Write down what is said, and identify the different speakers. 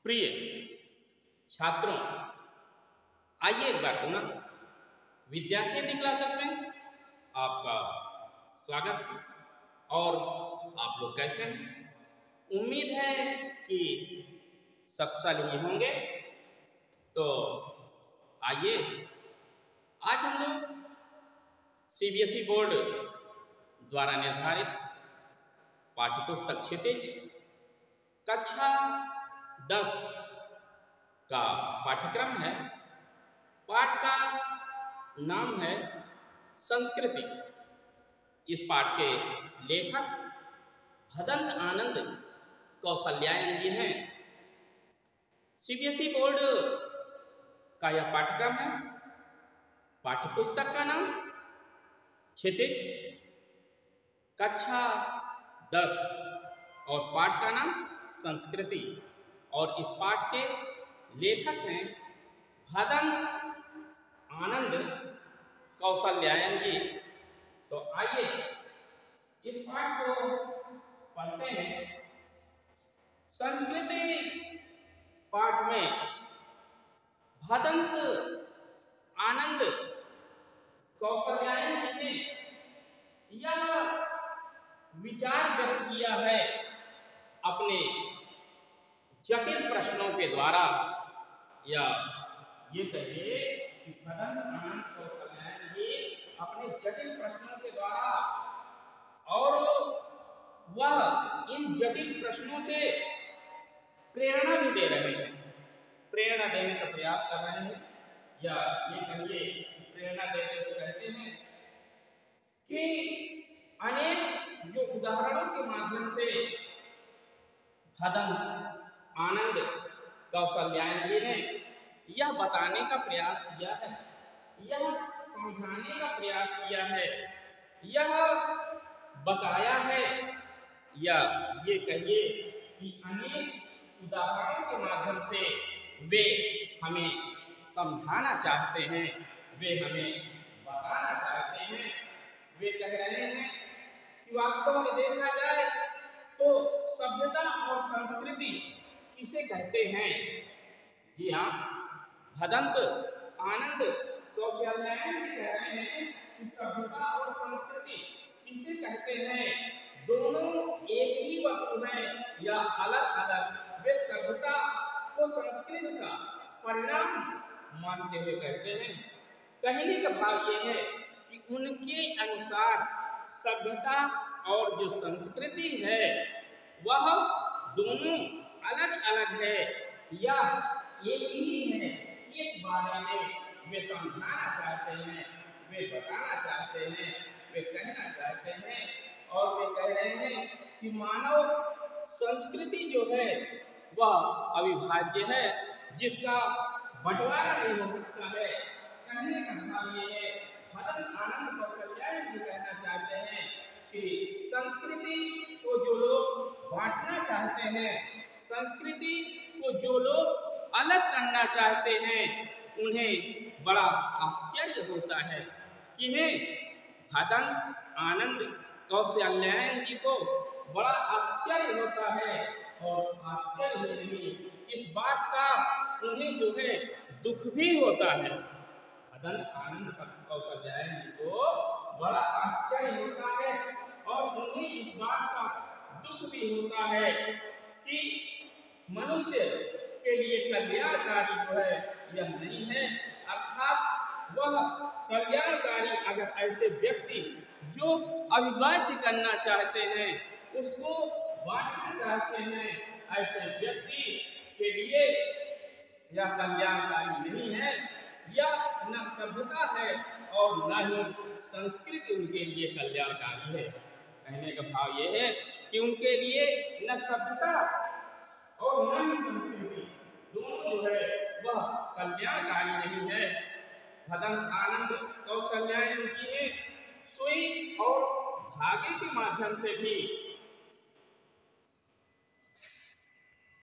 Speaker 1: प्रिय छात्रों, आइए एक बार पुनः विद्यार्थी हिंदी क्लासेस में आपका स्वागत है। और आप लोग कैसे हैं? उम्मीद है कि सब कुशल ही होंगे। तो आइए आज हम लोग सीबीएसई बोर्ड द्वारा निर्धारित पाठ्यपुस्तक क्षितिज कक्षा 10 का पाठ्यक्रम है। पाठ का नाम है संस्कृति। इस पाठ के लेखक भदंत आनंद कौशल्यायन जी हैं। सीबीएसई बोर्ड का यह पाठ्यक्रम है। पाठ्यपुस्तक का नाम क्षितिज कक्षा 10 और पाठ का नाम संस्कृति। और इस पाठ के लेखक हैं भदंत आनंद कौशल्यायन जी। तो आइए इस पाठ को पढ़ते हैं। संस्कृति पाठ में भदंत आनंद कौशल्यायन जी ने यह विचार व्यक्त किया है अपने जटिल प्रश्नों के द्वारा, या ये कहिए कि भदंत आनंद कौशल्यायन जी अपने जटिल प्रश्नों के द्वारा, और वह इन जटिल प्रश्नों से प्रेरणा भी दे रहे हैं, प्रेरणा देने का प्रयास कर रहे हैं, या ये कहिए प्रेरणा देते हुए कहते हैं कि अनेक जो उदाहरणों के माध्यम से भदंत आनंद कौशल्यायन जी ने यह बताने का प्रयास किया है, यह समझाने का प्रयास किया है, यह बताया है, या ये कहिए कि अनेक उदाहरणों के माध्यम से वे हमें समझाना चाहते हैं, वे हमें बताना चाहते हैं। वे कह रहे हैं कि वास्तव में देखा जाए तो सभ्यता और संस्कृति किसे कहते हैं। जी हाँ, भदंत आनंद कौशल्यायन जी कह रहे हैं कि सभ्यता और संस्कृति किसे कहते हैं। दोनों एक ही वस्तु है या अलग अलग। वे सभ्यता को संस्कृति का परिणाम मानते हुए कहते हैं। कहने का भाव यह है कि उनके अनुसार सभ्यता और जो संस्कृति है वह दोनों अलग अलग है या एक ही है। इस बारे में वे समझाना चाहते हैं, वे बताना चाहते हैं, वे कहना चाहते हैं। और वे कह रहे हैं कि मानव संस्कृति जो है वह अविभाज्य है, जिसका बंटवारा नहीं हो सकता है। कहने का भाव ये है, भदंत आनंद कौशल्यायन जी कहना चाहते हैं कि संस्कृति को जो लोग बांटना चाहते हैं, संस्कृति को जो लोग अलग करना चाहते हैं, उन्हें बड़ा आश्चर्य होता है। किन्हें? भदंत आनंद कौशल्यायन जी को बड़ा आश्चर्य होता है। और आश्चर्य ही नहीं, इस बात का उन्हें जो है दुख भी होता है। भदंत आनंद कौशल्यायन जी को बड़ा आश्चर्य होता है और उन्हें इस बात का दुख भी होता है कि मनुष्य के लिए कल्याणकारी जो है यह नहीं है। अर्थात वह कल्याणकारी अगर ऐसे व्यक्ति जो अविभाज्य करना चाहते हैं, उसको बांटना चाहते हैं, ऐसे व्यक्ति के लिए यह कल्याणकारी नहीं है, या न सभ्यता है और न ही संस्कृति उनके लिए कल्याणकारी है। कहने का भाव यह है कि उनके लिए न सभ्यता और न ही संस्कृति दोनों जो है वह कल्याणकारी नहीं है। भदंत आनंद कौशल्यायन जी ने सुई और धागे के माध्यम से भी